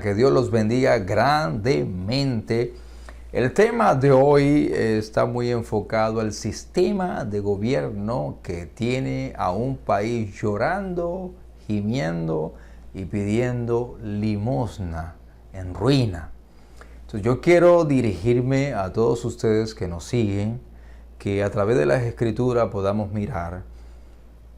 Que Dios los bendiga grandemente. El tema de hoy está muy enfocado al sistema de gobierno que tiene a un país llorando, gimiendo y pidiendo limosna, en ruina. Entonces yo quiero dirigirme a todos ustedes que nos siguen, que a través de las escrituras podamos mirar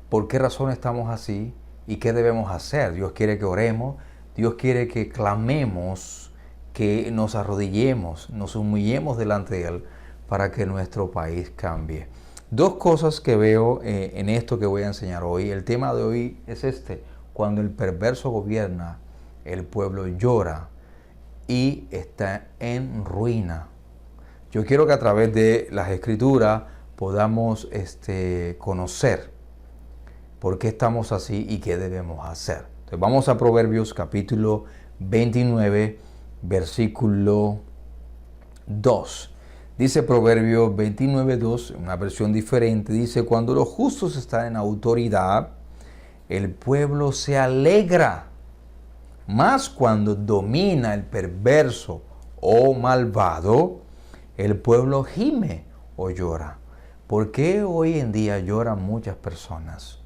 por qué razón estamos así y qué debemos hacer. Dios quiere que oremos. Dios quiere que clamemos, que nos arrodillemos, nos humillemos delante de Él para que nuestro país cambie. Dos cosas que veo en esto que voy a enseñar hoy. El tema de hoy es este: cuando el perverso gobierna, el pueblo llora y está en ruina. Yo quiero que a través de las escrituras podamos conocer por qué estamos así y qué debemos hacer. Vamos a Proverbios capítulo 29, versículo 2. Dice Proverbios 29, 2, una versión diferente, dice: cuando los justos están en autoridad, el pueblo se alegra, mas cuando domina el perverso o malvado, el pueblo gime o llora. ¿Por qué hoy en día lloran muchas personas?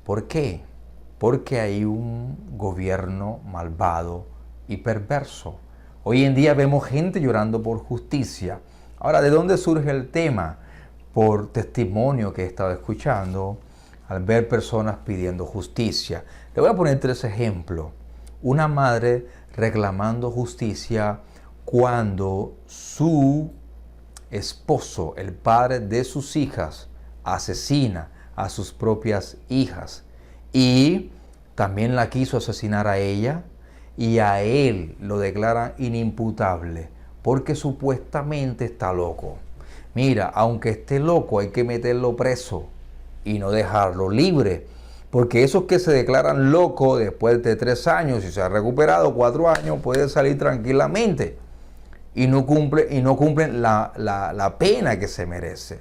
¿Por qué? Porque hay un gobierno malvado y perverso. Hoy en día vemos gente llorando por justicia. Ahora, ¿de dónde surge el tema? Por testimonio que he estado escuchando al ver personas pidiendo justicia. Le voy a poner 3 ejemplos. Una madre reclamando justicia cuando su esposo, el padre de sus hijas, asesina a sus propias hijas. Y también la quiso asesinar a ella, y a él lo declaran inimputable porque supuestamente está loco. Mira, aunque esté loco, hay que meterlo preso y no dejarlo libre, porque esos que se declaran locos después de 3 años, si se ha recuperado 4 años, puede salir tranquilamente y no cumplen la pena que se merece.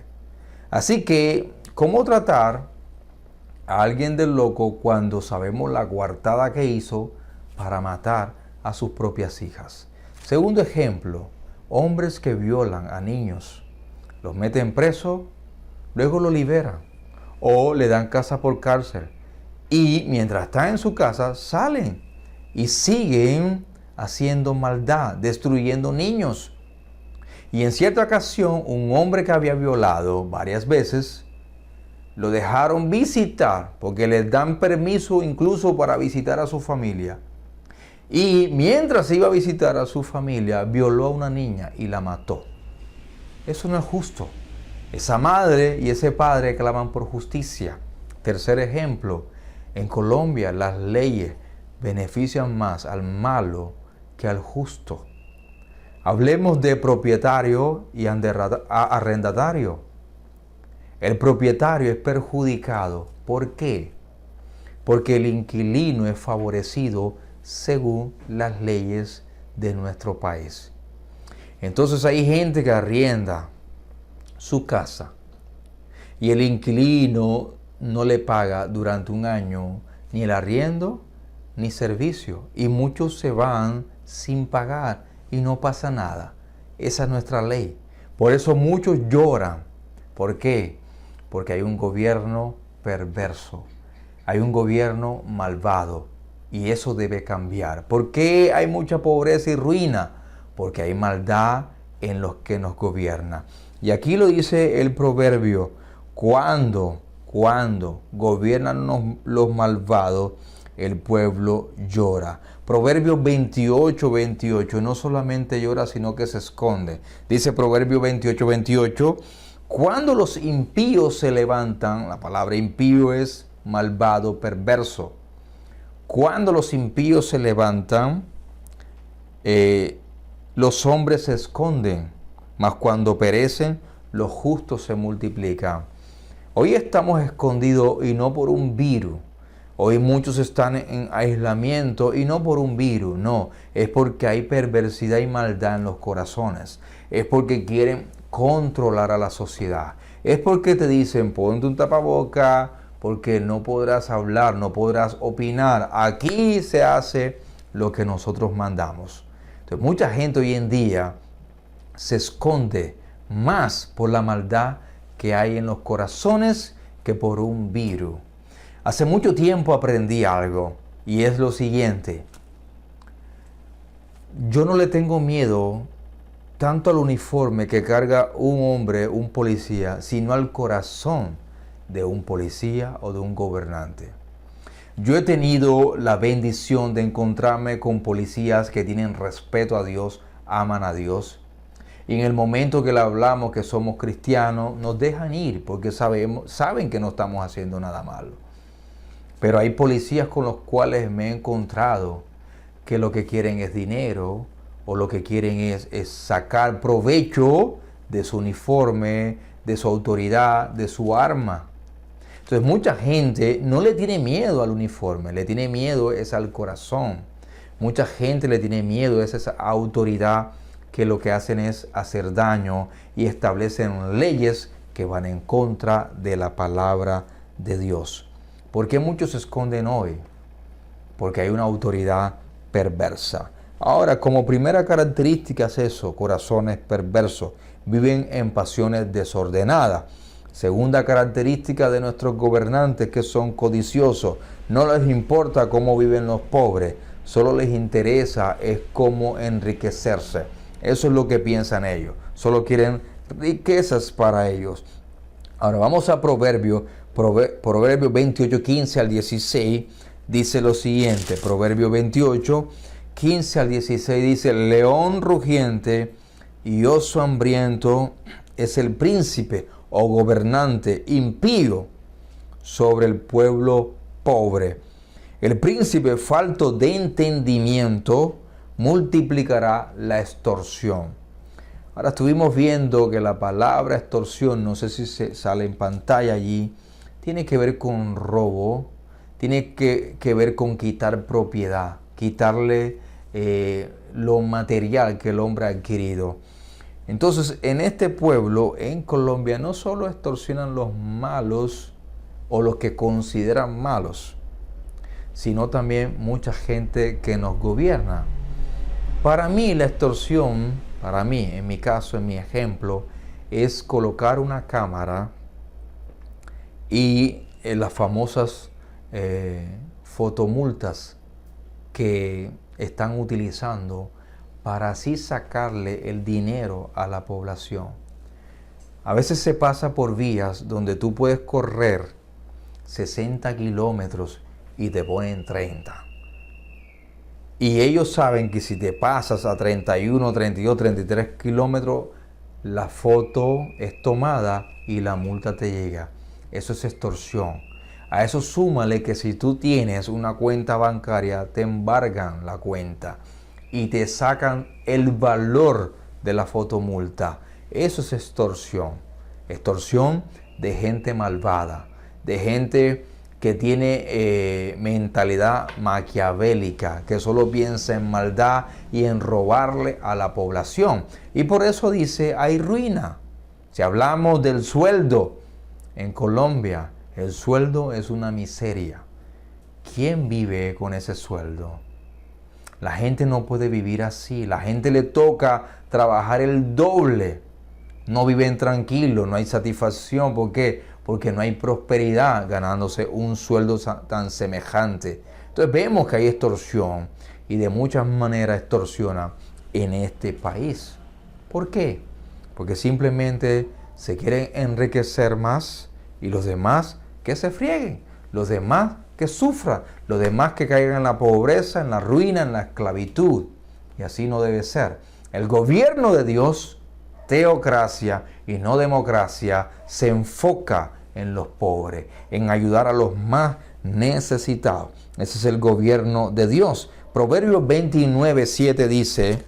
Así que, ¿cómo tratar a alguien del loco cuando sabemos la coartada que hizo para matar a sus propias hijas? Segundo ejemplo: hombres que violan a niños, los meten presos, luego lo liberan o le dan casa por cárcel, y mientras están en su casa salen y siguen haciendo maldad, destruyendo niños. Y en cierta ocasión, un hombre que había violado varias veces lo dejaron visitar, porque les dan permiso incluso para visitar a su familia. Y mientras iba a visitar a su familia, violó a una niña y la mató. Eso no es justo. Esa madre y ese padre claman por justicia. Tercer ejemplo: en Colombia las leyes benefician más al malo que al justo. Hablemos de propietario y arrendatario. El propietario es perjudicado. ¿Por qué? Porque el inquilino es favorecido según las leyes de nuestro país. Entonces hay gente que arrienda su casa y el inquilino no le paga durante un año ni el arriendo ni servicio. Y muchos se van sin pagar y no pasa nada. Esa es nuestra ley. Por eso muchos lloran. ¿Por qué? Porque hay un gobierno perverso, hay un gobierno malvado, y eso debe cambiar. ¿Por qué hay mucha pobreza y ruina? Porque hay maldad en los que nos gobierna. Y aquí lo dice el proverbio: cuando gobiernan los malvados, el pueblo llora. Proverbios 28, 28, no solamente llora, sino que se esconde. Dice Proverbios 28, 28, cuando los impíos se levantan, la palabra impío es malvado, perverso. Cuando los impíos se levantan, los hombres se esconden, mas cuando perecen, los justos se multiplican. Hoy estamos escondidos y no por un virus. Hoy muchos están en aislamiento y no por un virus, no. Es porque hay perversidad y maldad en los corazones. Es porque quieren controlar a la sociedad. Es porque te dicen: ponte un tapaboca, porque no podrás hablar, no podrás opinar. Aquí se hace lo que nosotros mandamos. Entonces, mucha gente hoy en día se esconde más por la maldad que hay en los corazones que por un virus. Hace mucho tiempo aprendí algo y es lo siguiente. Yo no le tengo miedo tanto al uniforme que carga un hombre, un policía, sino al corazón de un policía o de un gobernante. Yo he tenido la bendición de encontrarme con policías que tienen respeto a Dios, aman a Dios. Y en el momento que le hablamos que somos cristianos, nos dejan ir porque saben que no estamos haciendo nada malo. Pero hay policías con los cuales me he encontrado que lo que quieren es dinero o lo que quieren es sacar provecho de su uniforme, de su autoridad, de su arma. Entonces mucha gente no le tiene miedo al uniforme, le tiene miedo es al corazón. Mucha gente le tiene miedo es esa autoridad que lo que hacen es hacer daño y establecen leyes que van en contra de la palabra de Dios. ¿Por qué muchos se esconden hoy? Porque hay una autoridad perversa. Ahora, como primera característica es eso, corazones perversos, viven en pasiones desordenadas. Segunda característica de nuestros gobernantes, que son codiciosos. No les importa cómo viven los pobres, solo les interesa es cómo enriquecerse. Eso es lo que piensan ellos. Solo quieren riquezas para ellos. Ahora vamos a Proverbios 28, 15 al 16. Dice lo siguiente. Proverbios 28, 15 al 16 dice: león rugiente y oso hambriento es el príncipe o gobernante impío sobre el pueblo pobre. El príncipe falto de entendimiento multiplicará la extorsión. Ahora estuvimos viendo que la palabra extorsión, no sé si se sale en pantalla allí, tiene que ver con robo, tiene que ver con quitar propiedad, quitarle lo material que el hombre ha adquirido. Entonces, en este pueblo, en Colombia, no solo extorsionan los malos o los que consideran malos, sino también mucha gente que nos gobierna. Para mí la extorsión, para mí, en mi caso, en mi ejemplo, es colocar una cámara y las famosas fotomultas que están utilizando para así sacarle el dinero a la población. A veces se pasa por vías donde tú puedes correr 60 kilómetros y te ponen 30. Y ellos saben que si te pasas a 31, 32, 33 kilómetros, la foto es tomada y la multa te llega. Eso es extorsión. A eso súmale que si tú tienes una cuenta bancaria, te embargan la cuenta y te sacan el valor de la fotomulta. Eso es extorsión. Extorsión de gente malvada, de gente que tiene mentalidad maquiavélica, que solo piensa en maldad y en robarle a la población. Y por eso dice, hay ruina. Si hablamos del sueldo en Colombia, el sueldo es una miseria. ¿Quién vive con ese sueldo? La gente no puede vivir así. La gente le toca trabajar el doble. No viven tranquilos, no hay satisfacción. ¿Por qué? Porque no hay prosperidad ganándose un sueldo tan semejante. Entonces vemos que hay extorsión y de muchas maneras extorsiona en este país. ¿Por qué? Porque simplemente se quieren enriquecer más y los demás que se frieguen, los demás que sufran, los demás que caigan en la pobreza, en la ruina, en la esclavitud. Y así no debe ser. El gobierno de Dios, teocracia y no democracia, se enfoca en los pobres, en ayudar a los más necesitados. Ese es el gobierno de Dios. Proverbios 29:7 dice,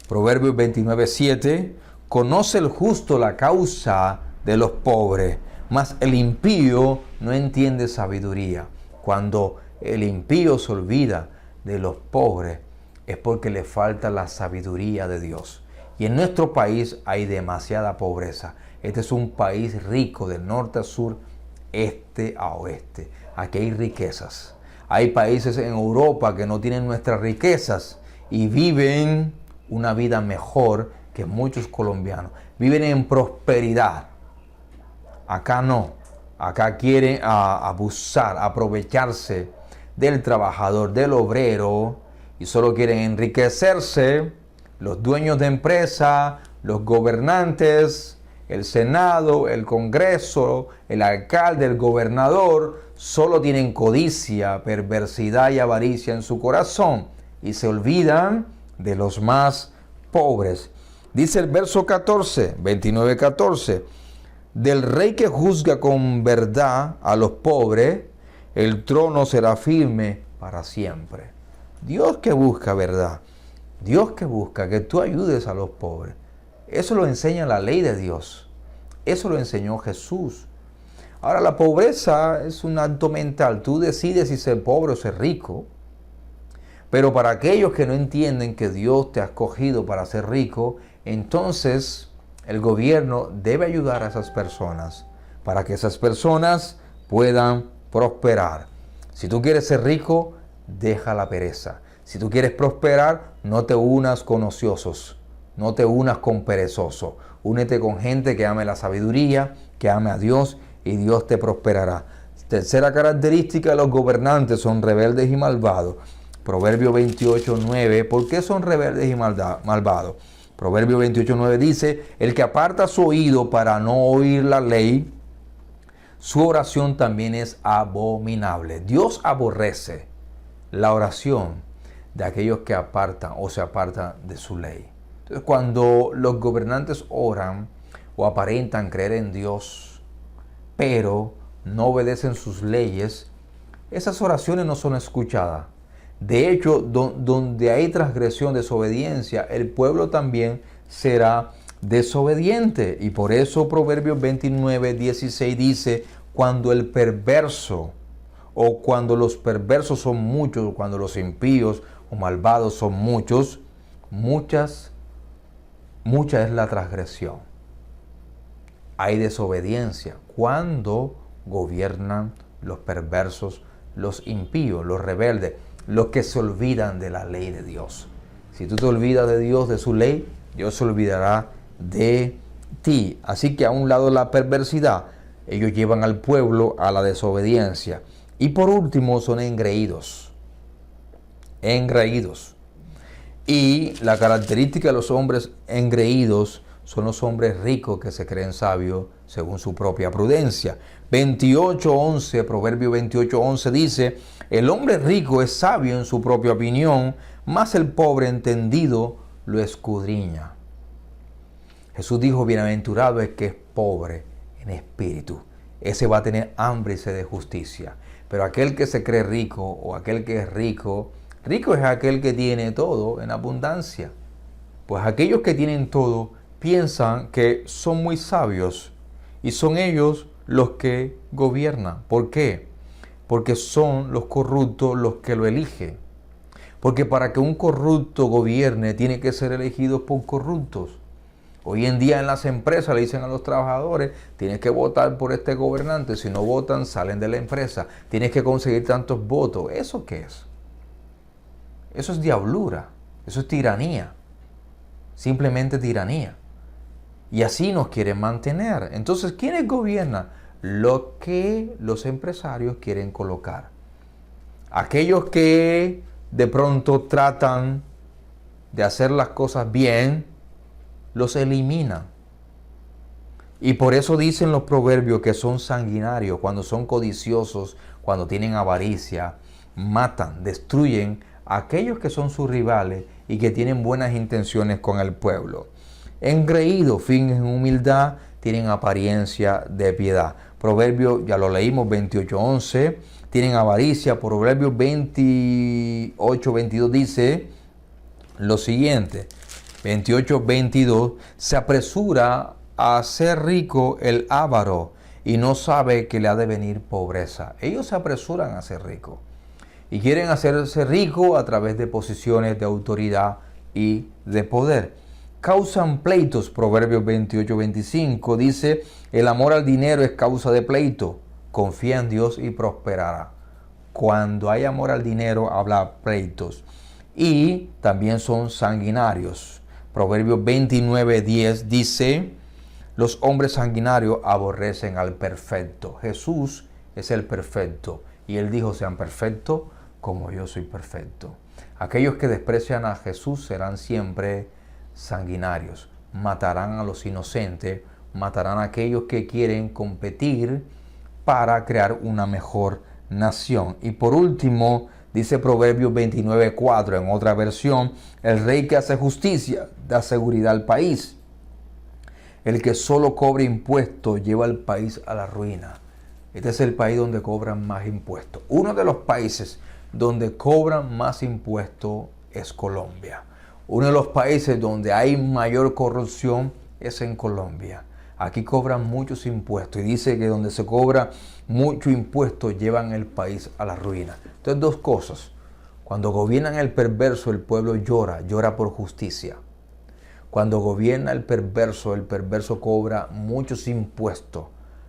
Proverbios 29:7, conoce el justo la causa de los pobres, mas el impío no entiende sabiduría. Cuando el impío se olvida de los pobres, es porque le falta la sabiduría de Dios. Y en nuestro país hay demasiada pobreza. Este es un país rico del norte a sur, este a oeste. Aquí hay riquezas. Hay países en Europa que no tienen nuestras riquezas y viven una vida mejor que muchos colombianos. Viven en prosperidad. Acá no. Acá quieren abusar, aprovecharse del trabajador, del obrero, y solo quieren enriquecerse los dueños de empresa, los gobernantes, el Senado, el Congreso, el alcalde, el gobernador. Solo tienen codicia, perversidad y avaricia en su corazón y se olvidan de los más pobres. Dice el verso 14, 29:14, del rey que juzga con verdad a los pobres, el trono será firme para siempre. Dios que busca verdad, Dios que busca que tú ayudes a los pobres. Eso lo enseña la ley de Dios. Eso lo enseñó Jesús. Ahora, la pobreza es un acto mental. Tú decides si ser pobre o ser rico. Pero para aquellos que no entienden que Dios te ha escogido para ser rico, entonces el gobierno debe ayudar a esas personas para que esas personas puedan prosperar. Si tú quieres ser rico, deja la pereza. Si tú quieres prosperar, no te unas con ociosos, no te unas con perezosos. Únete con gente que ame la sabiduría, que ame a Dios, y Dios te prosperará. Tercera característica de los gobernantes: son rebeldes y malvados. Proverbio 28:9. ¿Por qué son rebeldes y malvados? Proverbio 28:9 dice: el que aparta su oído para no oír la ley, su oración también es abominable. Dios aborrece la oración de aquellos que apartan o se apartan de su ley. Entonces, cuando los gobernantes oran o aparentan creer en Dios, pero no obedecen sus leyes, esas oraciones no son escuchadas. De hecho, donde hay transgresión, desobediencia, el pueblo también será desobediente. Y por eso Proverbios 29:16 dice: cuando el perverso, o cuando los perversos son muchos, cuando los impíos o malvados son muchos, mucha es la transgresión. Hay desobediencia cuando gobiernan los perversos, los impíos, los rebeldes, los que se olvidan de la ley de Dios. Si tú te olvidas de Dios, de su ley, Dios se olvidará de ti. Así que a un lado la perversidad, ellos llevan al pueblo a la desobediencia. Y por último son engreídos. Engreídos. Y la característica de los hombres engreídos son los hombres ricos que se creen sabios según su propia prudencia. 28:11, Proverbio 28:11 dice: el hombre rico es sabio en su propia opinión, mas el pobre entendido lo escudriña. Jesús dijo: bienaventurado es que es pobre en espíritu. Ese va a tener hambre y sed de justicia. Pero aquel que se cree rico, o aquel que es rico, rico es aquel que tiene todo en abundancia. Pues aquellos que tienen todo piensan que son muy sabios y son ellos los que gobiernan. ¿Por qué? Porque son los corruptos los que lo eligen. Porque para que un corrupto gobierne tiene que ser elegido por corruptos. Hoy en día en las empresas le dicen a los trabajadores: tienes que votar por este gobernante, si no votan salen de la empresa, tienes que conseguir tantos votos. ¿Eso qué es? Eso es diablura, eso es tiranía, simplemente tiranía. Y así nos quieren mantener. Entonces, ¿quiénes gobiernan? Lo que los empresarios quieren colocar. Aquellos que de pronto tratan de hacer las cosas bien, los eliminan. Y por eso dicen los proverbios que son sanguinarios, cuando son codiciosos, cuando tienen avaricia, matan, destruyen a aquellos que son sus rivales y que tienen buenas intenciones con el pueblo. Engreídos, fingen humildad, tienen apariencia de piedad. Proverbios, ya lo leímos, 28:11, tienen avaricia. Proverbios 28:22 dice lo siguiente: 28:22, se apresura a ser rico el avaro y no sabe que le ha de venir pobreza. Ellos se apresuran a ser ricos y quieren hacerse ricos a través de posiciones de autoridad y de poder. Causan pleitos. Proverbios 28:25 dice: el amor al dinero es causa de pleito. Confía en Dios y prosperará. Cuando hay amor al dinero, habla pleitos. Y también son sanguinarios. Proverbios 29:10 dice, los hombres sanguinarios aborrecen al perfecto. Jesús es el perfecto. Y Él dijo, sean perfectos como yo soy perfecto. Aquellos que desprecian a Jesús serán siempre sanguinarios. Matarán a los inocentes, matarán a aquellos que quieren competir para crear una mejor nación. Y por último, dice Proverbios 29:4 en otra versión, el rey que hace justicia da seguridad al país. El que solo cobra impuestos lleva al país a la ruina. Este es el país donde cobran más impuestos. Uno de los países donde cobran más impuestos es Colombia. Uno de los países donde hay mayor corrupción es en Colombia. Aquí cobran muchos impuestos y dice que donde se cobra mucho impuesto llevan el país a la ruina. Entonces, dos cosas. Cuando gobiernan el perverso, el pueblo llora, llora por justicia. Cuando gobierna el perverso cobra muchos impuestos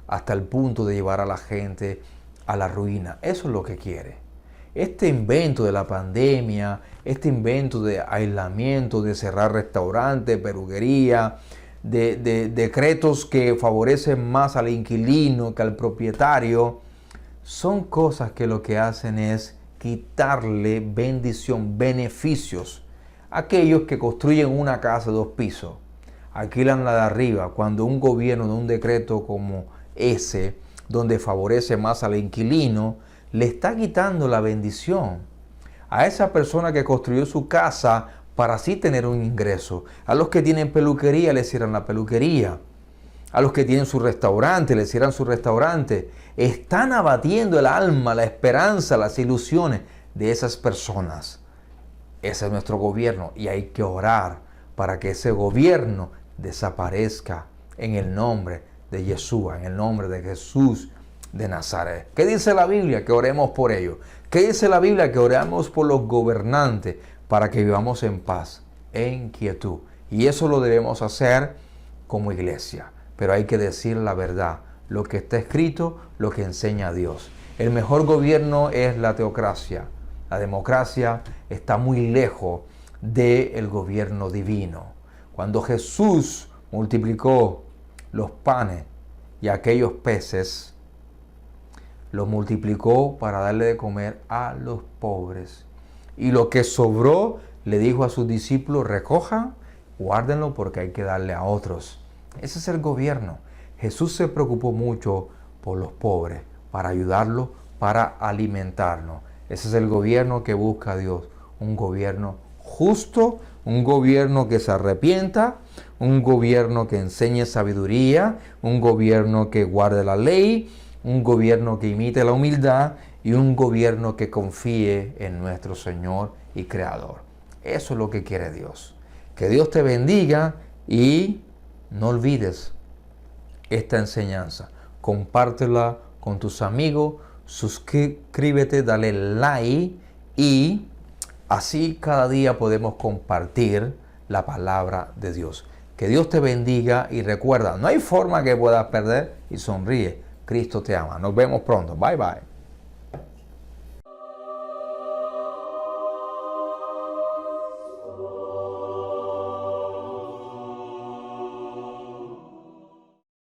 hasta el punto de llevar a la gente a la ruina. Eso es lo que quiere. Este invento de la pandemia, este invento de aislamiento, de cerrar restaurantes, peluquería, de decretos que favorecen más al inquilino que al propietario, son cosas que lo que hacen es quitarle bendición, beneficios a aquellos que construyen una casa de 2 pisos, alquilan la de arriba, cuando un gobierno de un decreto como ese, donde favorece más al inquilino, le está quitando la bendición a esa persona que construyó su casa para así tener un ingreso. A los que tienen peluquería les cierran la peluquería. A los que tienen su restaurante les cierran su restaurante. Están abatiendo el alma, la esperanza, las ilusiones de esas personas. Ese es nuestro gobierno y hay que orar para que ese gobierno desaparezca en el nombre de Yeshua, en el nombre de Jesús de Nazaret. ¿Qué dice la Biblia? Que oremos por ellos. ¿Qué dice la Biblia? Que oremos por los gobernantes para que vivamos en paz, en quietud. Y eso lo debemos hacer como iglesia. Pero hay que decir la verdad, lo que está escrito, lo que enseña Dios. El mejor gobierno es la teocracia. La democracia está muy lejos del gobierno divino. Cuando Jesús multiplicó los panes y aquellos peces, los multiplicó para darle de comer a los pobres. Y lo que sobró, le dijo a sus discípulos, recojan, guárdenlo porque hay que darle a otros. Ese es el gobierno. Jesús se preocupó mucho por los pobres, para ayudarlos, para alimentarnos. Ese es el gobierno que busca Dios. Un gobierno justo, un gobierno que se arrepienta, un gobierno que enseñe sabiduría, un gobierno que guarde la ley, un gobierno que imite la humildad y un gobierno que confíe en nuestro Señor y Creador. Eso es lo que quiere Dios. Que Dios te bendiga y no olvides esta enseñanza. Compártela con tus amigos, suscríbete, dale like y así cada día podemos compartir la palabra de Dios. Que Dios te bendiga y recuerda, no hay forma que puedas perder y sonríe. Cristo te ama. Nos vemos pronto. Bye bye.